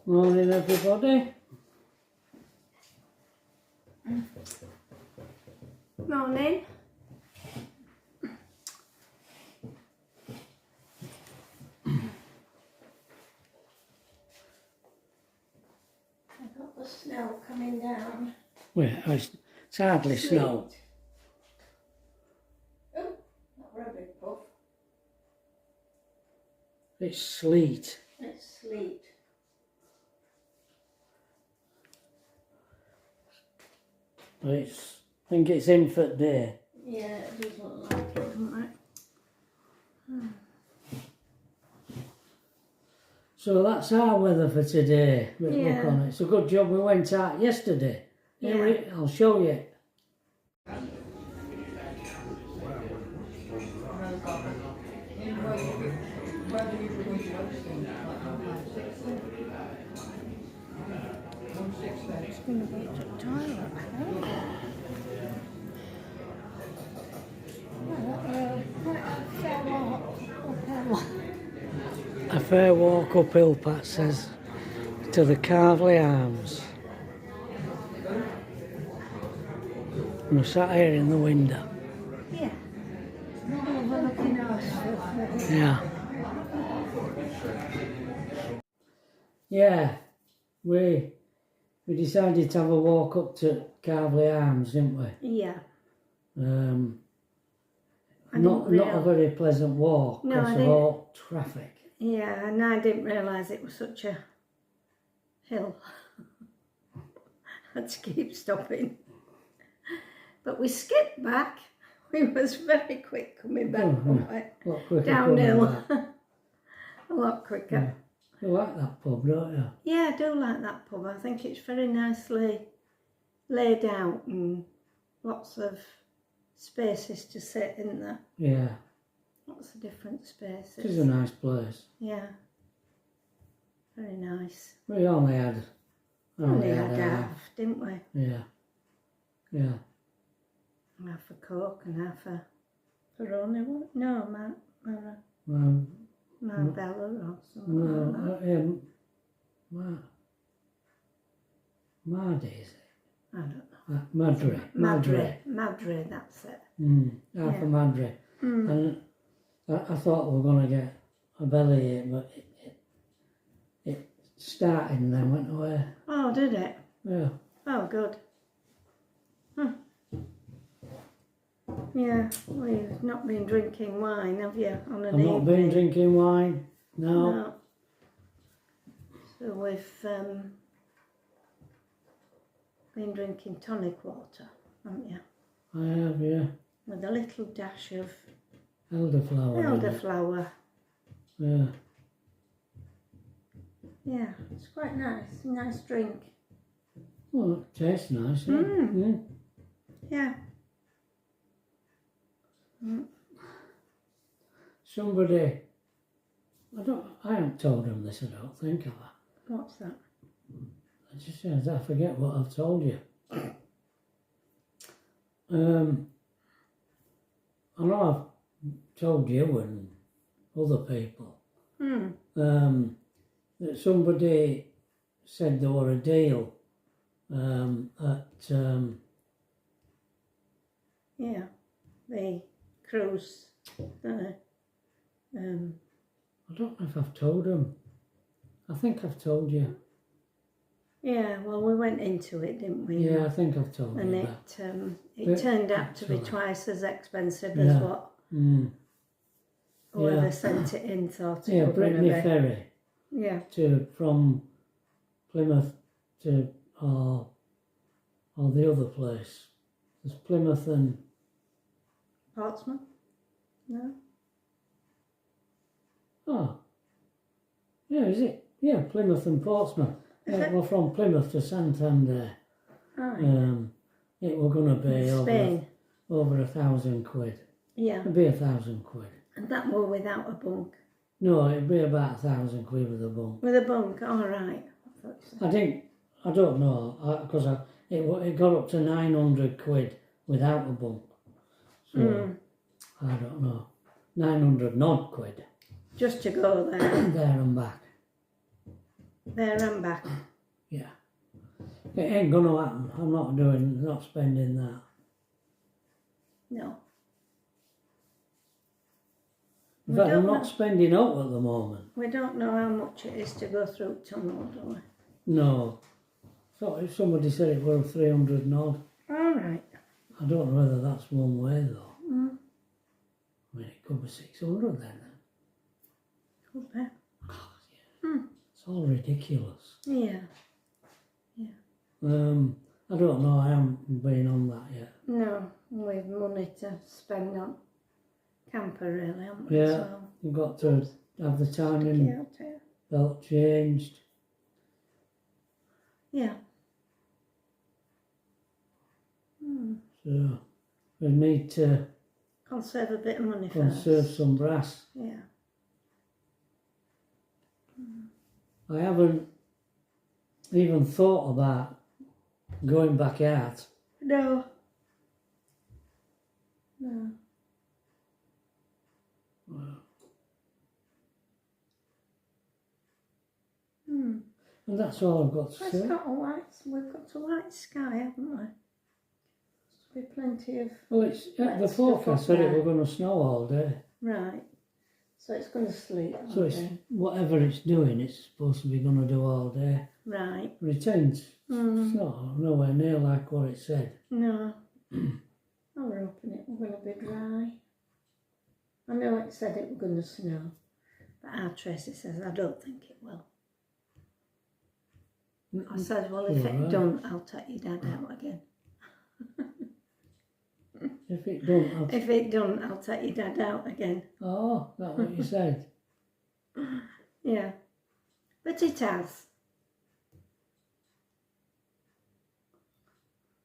Morning everybody. Morning. I've got the snow coming down. Well, it's hardly snow. Oh, not for a big puff. It's sleet. It's sleet. I think it's infant day. Yeah, it does look like it, doesn't it? So that's our weather for today. Yeah. Look on it. It's a good job we went out yesterday. Yeah. I'll show you. It's going to go to the toilet. A fair walk uphill, Pat says, to the Carvely Arms. And we're sat here in the window. Yeah. Overlooking us. Yeah. Yeah. We decided to have a walk up to Carvely Arms, didn't we? Yeah. Not a very pleasant walk No, because of all traffic. Yeah, and I didn't realise it was such a hill. I had to keep stopping. But we skipped back. We was very quick coming back from it. A lot quicker. Downhill. A lot quicker. Yeah. You like that pub, don't you? Yeah, I do like that pub. I think it's very nicely laid out and lots of spaces to sit in there. Yeah. Lots of different spaces. It is a nice place. Yeah. Very nice. We only had half, didn't we? Yeah. Yeah. Half a Coke and half a Peroni. No, Marbella or something like that. Mardi, is it? I don't know. Madre, that's it. Half a Madri. And I thought we were going to get a bellyache, but it started and then went away. Oh, did it? Yeah. Oh, good. Yeah, well, you've not been drinking wine, have you, on an I've not been drinking wine, no. So we've been drinking tonic water, haven't you? I have, yeah. With a little dash of elderflower. Yeah. Yeah, it's quite nice. Nice drink. Well, it tastes nice, yeah. Yeah. Somebody, I haven't told them this, I don't think, have I? What's that? I just said, I forget what I've told you. I know I've told you and other people that somebody said there were a deal at the cruise. I don't know if I've told them. I think I've told you. Yeah, well, we went into it, didn't we? Yeah, I think I've told you that. And it turned out to be twice as expensive as what whoever sent it in thought it was going to be. Brittany Ferry. Yeah. From Plymouth to or the other place. There's Plymouth and Portsmouth? No? Oh. Yeah, is it? Yeah, Plymouth and Portsmouth. Yeah, well, from Plymouth to Santander. Right. It were going to be over £1,000. Yeah. It'd be £1,000. And that were without a bunk? No, it'd be about £1,000 with a bunk. With a bunk, all right. I don't know, because it got up to £900 without a bunk. So, I don't know. 900 and odd quid. Just to go there. There and back. There and back. Yeah. It ain't gonna happen. I'm not spending that. No. In fact, I'm not spending out at the moment. We don't know how much it is to go through tunnel, do we? No. So if somebody said it were 300 and odd. Alright. I don't know whether that's one way though. Mm. I mean, it could be 600 then. Could be. Oh, yeah. It's all ridiculous. Yeah. I don't know. I haven't been on that yet. No, we've money to spend on camper really, haven't we? Yeah, So, you've got to have the timing yeah, belt changed. yeah. So we need to Conserve a bit of money conserve first. some brass. Yeah. I haven't even thought about going back out. No. No. And that's all I've got to say. We've got a white sky, haven't we? There'll be plenty of... Well, it's Let's the forecast said it there. were going to snow all day. Right. So it's going to sleep. So it's whatever it's doing, it's supposed to be going to do all day. Right. But it ain't. It's not nowhere near like what it said. No. I were hoping it was going to be dry. I know it said it was going to snow, but our Tracy says, I don't think it will. I said, well, if it don't, I'll take your dad out again. If it don't, If it don't, I'll take your dad out again. Oh, that's what you said. Yeah. But it has.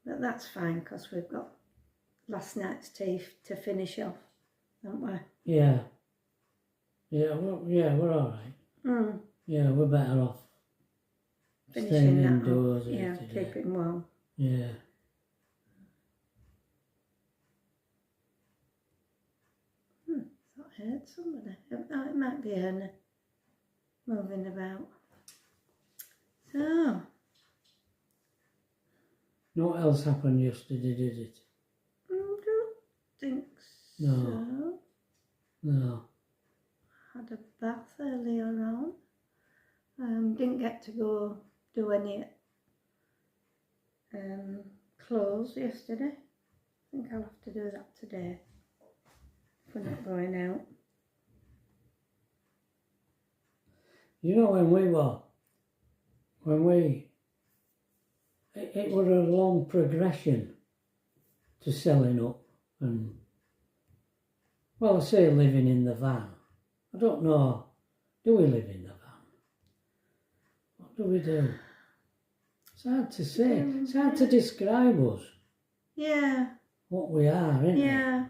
But that's fine, because we've got last night's tea to finish off, haven't we? Yeah. Yeah, we're all right. Yeah, we're better off Finishing staying that indoors. up. Yeah, today. keeping warm. Yeah. I thought I heard somebody. It might be Erna moving about. So, What else happened yesterday, did it? I don't think No. so. No. Had a bath earlier on. Didn't get to go do any clothes yesterday. I think I'll have to do that today if we're not going out. You know it was a long progression to selling up and, well, I say living in the van. I don't know, do we live in the van? What do we do? It's hard to say. It's hard to describe us, Yeah, what we are, isn't it? yeah.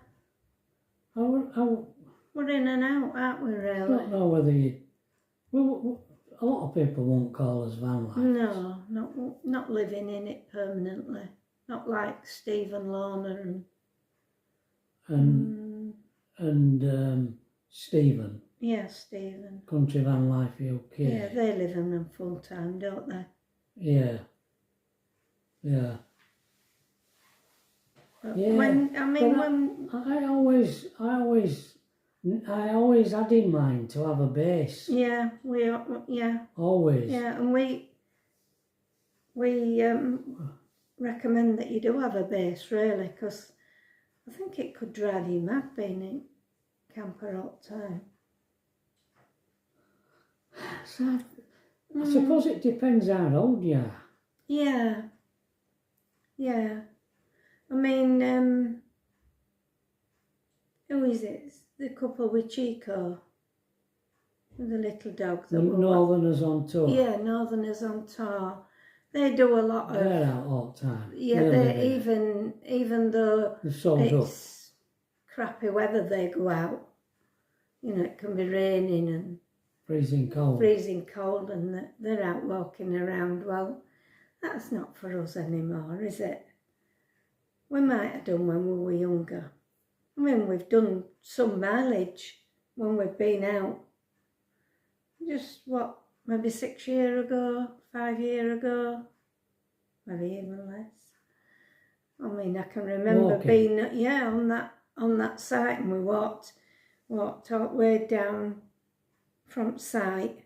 We're in and out, aren't we, I really? don't know whether you... Well, a lot of people won't call us van life. No, not living in it permanently. Not like Stephen Lorna and Stephen. yeah, Stephen. Country Van Life UK. Yeah, they live in them full time, don't they? Yeah. Yeah. But Yeah. I always had in mind to have a base. yeah, Always. yeah, and we recommend that you do have a base, really, because I think it could drive you mad being in camper all the time. So I suppose it depends how old you are. Yeah, yeah. I mean, who is it? The couple with Chico, with the little dog. The Northerners on tour. Yeah, Northerners on tour. They do a lot of... They're out all the time. Yeah, they even though it's crappy weather, they go out. You know, it can be raining and freezing cold, and they're out walking around. Well, that's not for us anymore, is it? We might have done when we were younger. I mean, we've done some mileage when we've been out. Just what, maybe 6 years ago, 5 years ago, maybe even less. I mean, I can remember being on that site, and we walked all the way down front site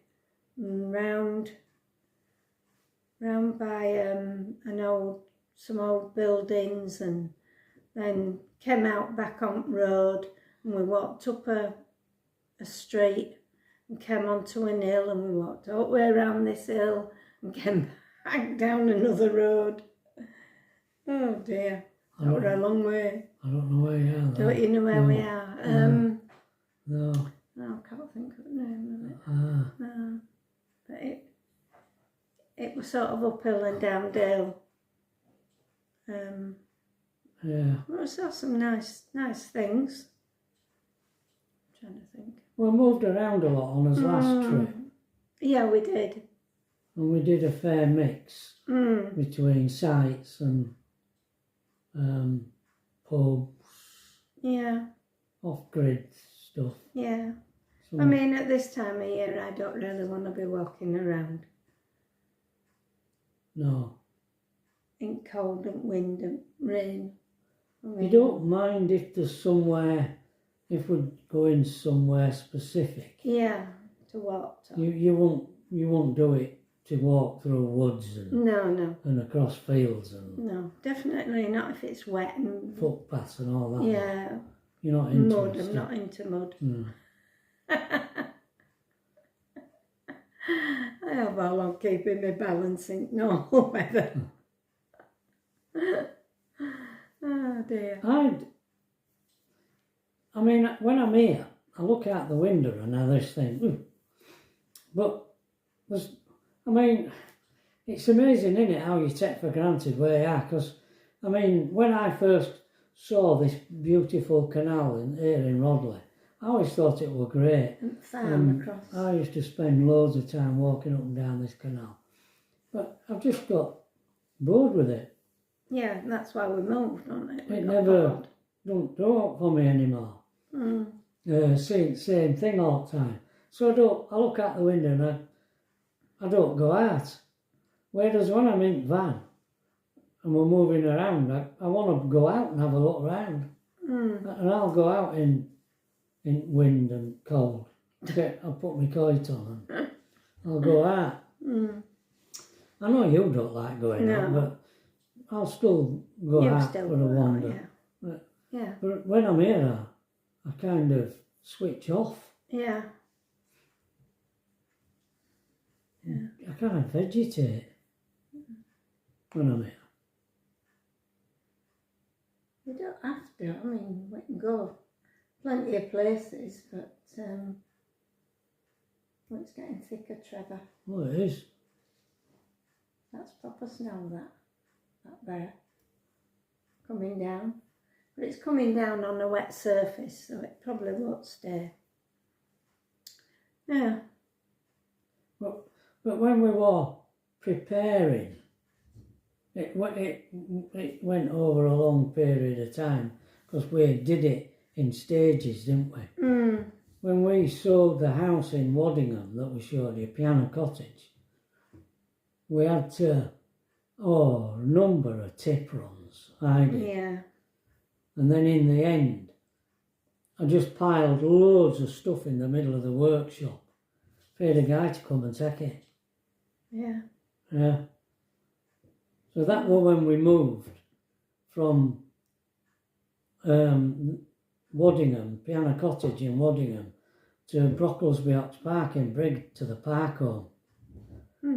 and round by some old buildings, and then came out back on the road, and we walked up a street and came onto an hill, and we walked all the way around this hill and came back down another road. Oh dear, that was a long way. I don't know where you are. Don't you know where we are? No. No, I can't think of the name of it. No. But it was sort of uphill and down dale. Yeah. We saw some nice things. I'm trying to think. We moved around a lot on his last trip. Yeah, we did. And we did a fair mix between sites and pubs. Yeah. Off-grid stuff. Yeah. I mean, at this time of year, I don't really want to be walking around. No. In cold and wind and rain. I mean, You don't mind if there's somewhere, if we're going somewhere specific. Yeah, to walk to. You won't do it to walk through woods and No. and across fields and No, definitely not if it's wet and footpaths and all that. yeah. You're not Mud, interested. I'm not into mud. Mm. I have all on keeping my balance in normal weather. Oh dear. I mean, when I'm here, I look out the window and I just think, but I mean, it's amazing, isn't it, how you take for granted where you are? Because, I mean, when I first saw this beautiful canal here in Rodley, I always thought it was great. Farm across. I used to spend loads of time walking up and down this canal. But I've just got bored with it. Yeah, that's why we moved, don't it? It never don't do it for me anymore. Same thing all the time. So I look out the window and I don't go out. Whereas when I'm in van and we're moving around, I want to go out and have a look around. And I'll go out in wind and cold. I'll put my coat on and I'll go out. I know you don't like going out, but I'll still go out for a wander. Yeah. But when I'm here, I kind of switch off. Yeah. I kind of vegetate when I'm here. You don't have to. I mean, we can go plenty of places, but it's getting thicker, Trevor. Well, it is. That's proper snow, that bear. Coming down. But it's coming down on a wet surface, so it probably won't stay. Yeah. But when we were preparing, it went over a long period of time because we did it in stages, didn't we? When we sold the house in Waddingham that we showed you, Piano Cottage, we had a number of tip runs, I did. Yeah. And then in the end, I just piled loads of stuff in the middle of the workshop. Paid a guy to come and take it. Yeah. Yeah. So that was when we moved from Waddingham, Piano Cottage in Waddingham, to Brocklesby Ox Park in Brigg to the park home.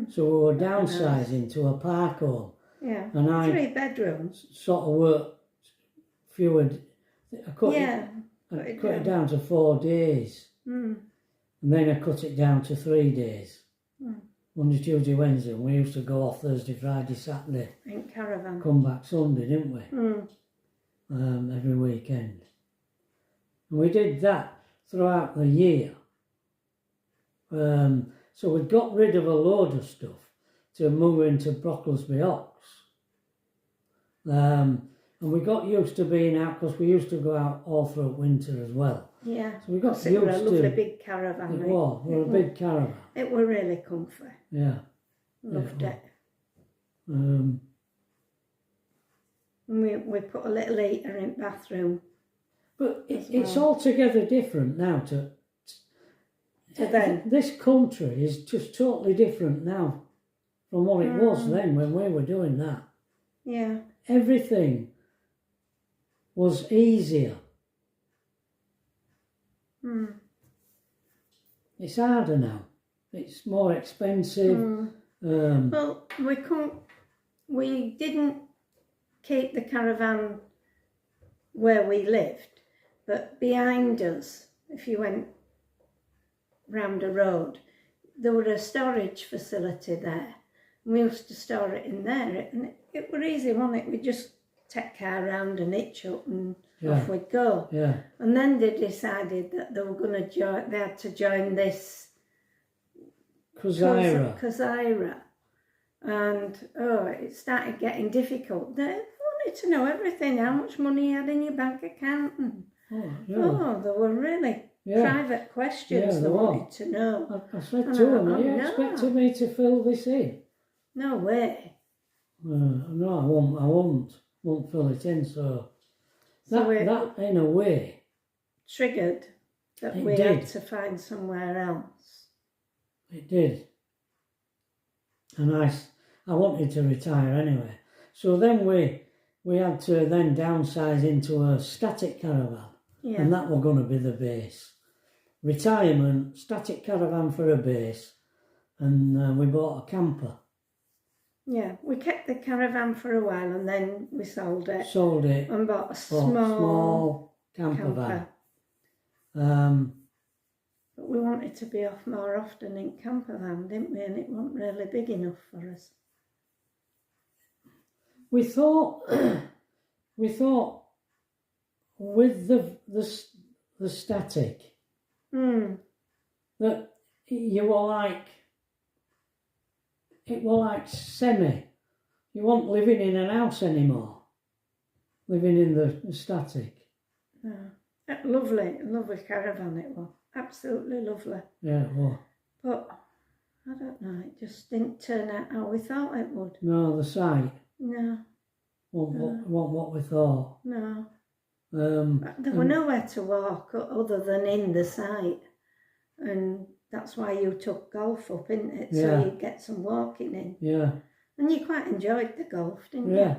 So we were downsizing to a park home. Yeah. And 3 bedrooms. Sort of worked fewer. I cut it down to 4 days. And then I cut it down to 3 days. Monday, Tuesday, Wednesday. And we used to go off Thursday, Friday, Saturday. In caravan. Come back Sunday, didn't we? Every weekend. And we did that throughout the year. So we got rid of a load of stuff to move into Brocklesby Ox. And we got used to being out because we used to go out all through winter as well. Yeah. So we got used to... It was a lovely big caravan. It was. We were a big caravan. It were really comfy. Yeah. Loved it. Um, we put a little heater in the bathroom. but it's altogether different now to then. This country is just totally different now from what it was then when we were doing that. Yeah. Everything was easier. It's harder now. It's more expensive. Well, we didn't keep the caravan where we lived, but behind us, if you went round a road, there was a storage facility there. We used to store it in there, and it was easy, wasn't it? We just take car round and hitch up and off we'd go. Yeah. And then they decided that they were going to join. They had to join this Kazira. And it started getting difficult. They wanted to know everything, how much money you had in your bank account. And, there were really private questions they wanted to know. I said to them, are you expecting me to fill this in? No way. No, I won't fill it in. So that in a way triggered that we had to find somewhere else. It did. And I wanted to retire anyway. So then we had to then downsize into a static caravan. Yeah. And that was going to be the base. Retirement, static caravan for a base. And we bought a camper. Yeah, we kept the caravan for a while and then we sold it. And bought a small camper van. But we wanted to be off more often in camper van, didn't we? And it wasn't really big enough for us. We thought with the static that it were like semi. You weren't living in an house anymore. Living in the static. No. Lovely caravan it was. Absolutely lovely. Yeah, it was. But I don't know, it just didn't turn out how we thought it would. No, the site. No. What we thought. No. There were nowhere to walk other than in the site. And that's why you took golf up, isn't it? So you'd get some walking in. Yeah. And you quite enjoyed the golf, didn't you?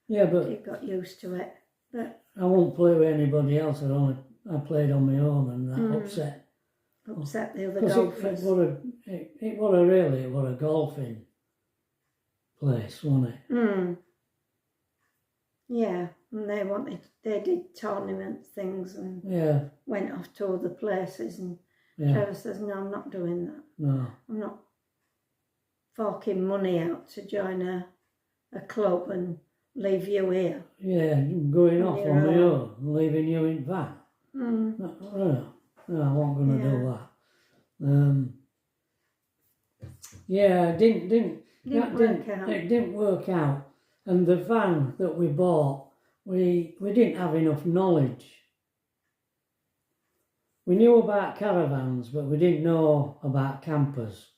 Yeah, but... You got used to it. But I won't play with anybody else. I played on my own and that upset the other golfers. It was a golfing place, wasn't it? Yeah, and they did tournament things and went off to other places and Trevor says, no, I'm not doing that. No. I'm not forking money out to join a club and leave you here. Yeah, going off on my own, leaving you in van. No, I wasn't going to do that. It didn't work out. And the van that we bought, we didn't have enough knowledge. We knew about caravans, but we didn't know about campers.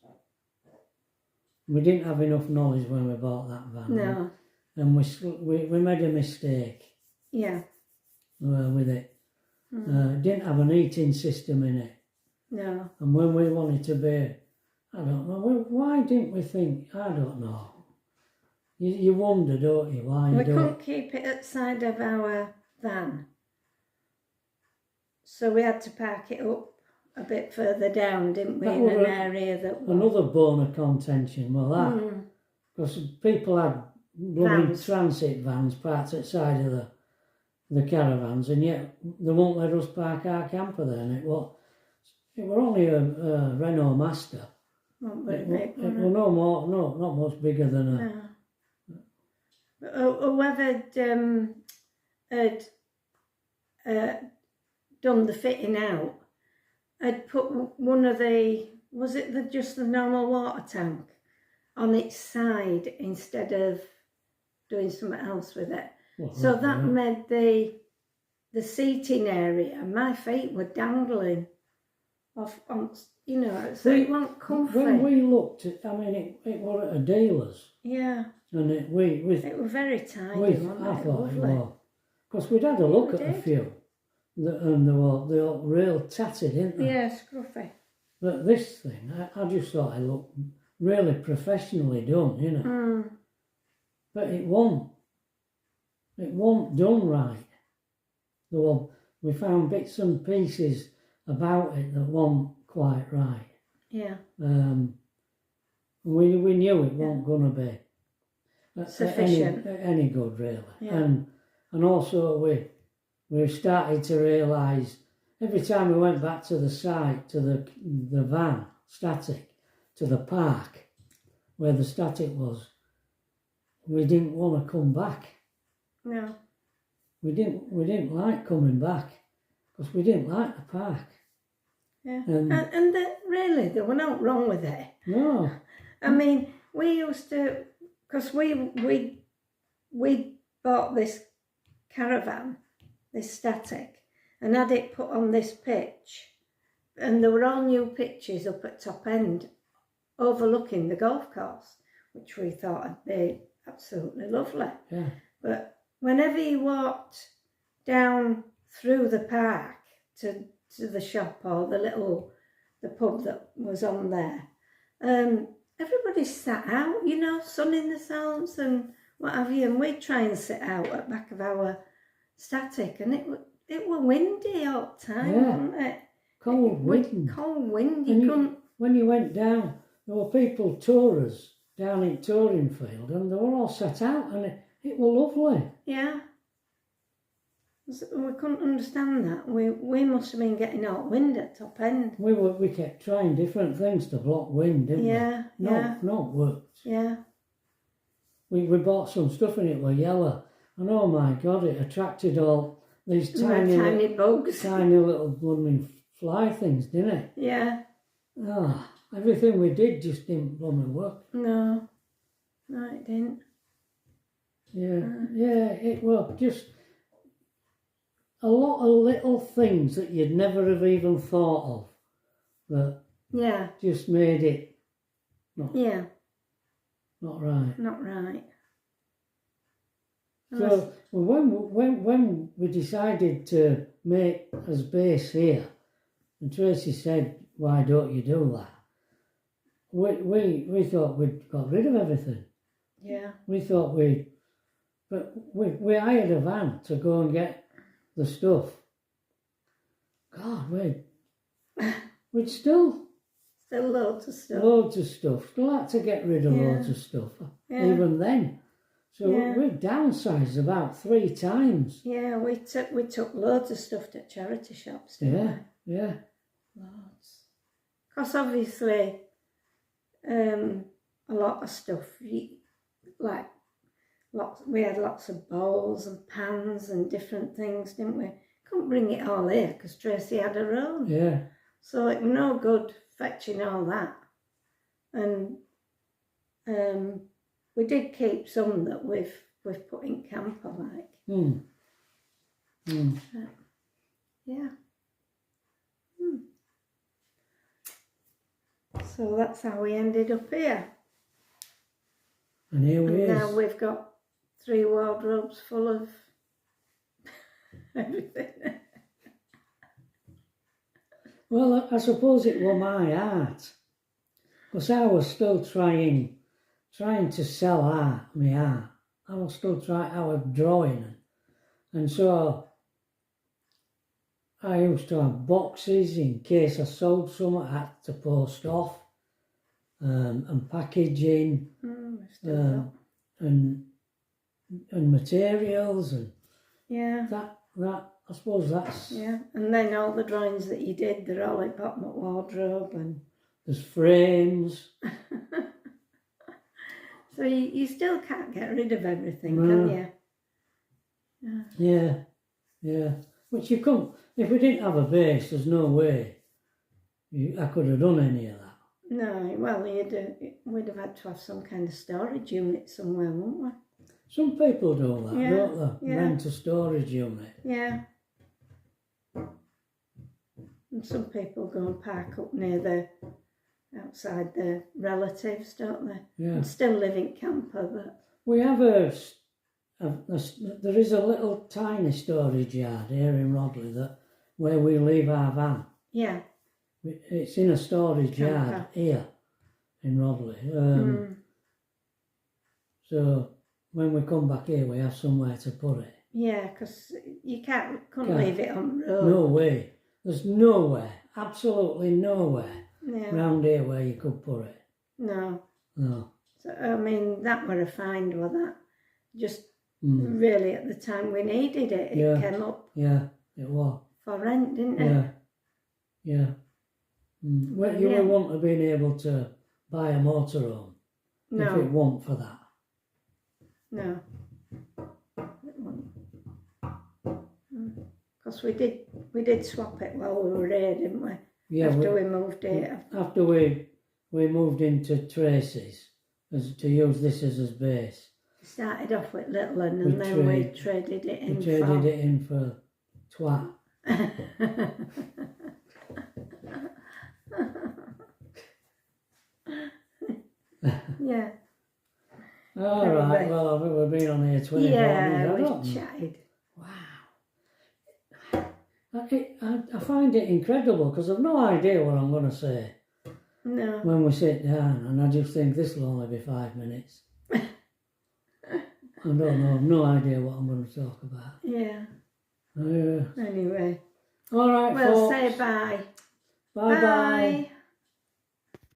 We didn't have enough knowledge when we bought that van. No. And we made a mistake. Yeah. With it. Didn't have an heating system in it. No. And when we wanted to be, I don't know, why didn't we think, I don't know. You wonder, don't you, why we couldn't keep it outside of our van. So we had to park it up a bit further down, didn't we, in an area that was... Another bone of contention, because people had blooming transit vans parked outside of the caravans, and yet they won't let us park our camper there. And it was only a Renault Master. It was not much bigger than a... No. Whoever had done the fitting out had put one of just the normal water tank on its side instead of doing something else with it. Well, So right, that yeah. made the seating area, my feet were dangling off on, you know, so it wasn't comfy. When we looked at, I mean, it were at a dealer's. Yeah. And it was very tiny, wasn't I it? thought Lovely. it was. Because we'd had a look we at a did. few. And they were real tattered, didn't they? Yeah, scruffy. But this thing, I just thought it looked really professionally done, you know. Mm. But it wasn't done right. We found bits and pieces about it that weren't quite right. Yeah. We knew it wasn't going to be Sufficient. any good, really. Yeah. And also we started to realise every time we went back to the site, to the van, static, to the park, where the static was, we didn't want to come back. No. We didn't like coming back because we didn't like the park. Yeah. And really, there were not wrong with it. No. I mean, we used to, because we bought this caravan, this static, and had it put on this pitch, and there were all new pitches up at top end overlooking the golf course, which we thought would be absolutely lovely. Yeah. But whenever you walked down through the park to the shop or the pub that was on there, everybody sat out, you know, sunning themselves and what have you, and we'd try and sit out at the back of our static, and it were windy all the time, wasn't it? Cold wind. Cold wind, you couldn't... When you went down, there were people, tourers, down in touring field, and they were all sat out, and it were lovely. Yeah. We couldn't understand that. We must have been getting out wind at top end. We kept trying different things to block wind, didn't we? Yeah. Not worked. Yeah. We bought some stuff and it was yellow. And oh my God, it attracted all these tiny bugs. Tiny little blooming fly things, didn't it? Yeah. Oh, everything we did just didn't blooming work. No, it didn't. Yeah, it was just a lot of little things that you'd never have even thought of that just made it not right. Not right. So when we decided to make as base here, and Tracy said, "Why don't you do that?" We thought we'd got rid of everything. Yeah. We thought we hired a van to go and get the stuff. God, we'd still loads of stuff. Loads of stuff. Still had to get rid of loads of stuff, even then. So we downsized about 3 times. Yeah, we took loads of stuff to charity shops, didn't we? Yeah. Loads. Because obviously, a lot of stuff, we had lots of bowls and pans and different things, didn't we? Couldn't bring it all here because Tracy had her own. Yeah. So it was no good fetching all that. And we did keep some that we've put in camper, like. Yeah. So that's how we ended up here. And here we are. Now we've got 3 wardrobes full of everything. Well, I suppose it was my art. Because I was still trying to sell my art. I was still I was drawing. And so I used to have boxes in case I sold some. I had to post off and packaging and materials and that I suppose that's and then all the drawings that you did, they're all in bottom of wardrobe and there's frames. So you still can't get rid of everything, can you? Yeah. Which you couldn't. If we didn't have a base, there's no way I could have done any of that. No, well, we'd have had to have some kind of storage unit somewhere, wouldn't we? Some people do that, Yeah, don't they? yeah. Rent a storage unit. Yeah. And some people go and park up near outside their relatives, don't they? Yeah. And still live in camper, but... We have there is a little tiny storage yard here in Rodley where we leave our van. Yeah. It's in a storage Camper. yard here in Rodley. So when we come back here, we have somewhere to put it. Yeah, because you couldn't leave it on the road. No way. There's nowhere, absolutely nowhere Yeah. here where you could put it. No. No. So, I mean, that were a find, was that? Just really at the time we needed it, it came up. Yeah, it was. For rent, didn't Yeah. it? Yeah. Well, you wouldn't have been able to buy a motorhome if it weren't for that. No. Because we did swap it while we were here, didn't we? Yeah. After we moved here. After we moved into Tracy's to use this as his base. We started off with little and then we traded it in. We traded it in for twat. Yeah. All right. Well, I think we've been on here 24 yeah, minutes. we've chatted. Wow. I find it incredible because I've no idea what I'm going to say. No. When we sit down, and I just think this will only be 5 minutes. I don't know. I've no idea what I'm going to talk about. Yeah. Yeah. Anyway. All right, We'll folks. say bye. Bye. Bye.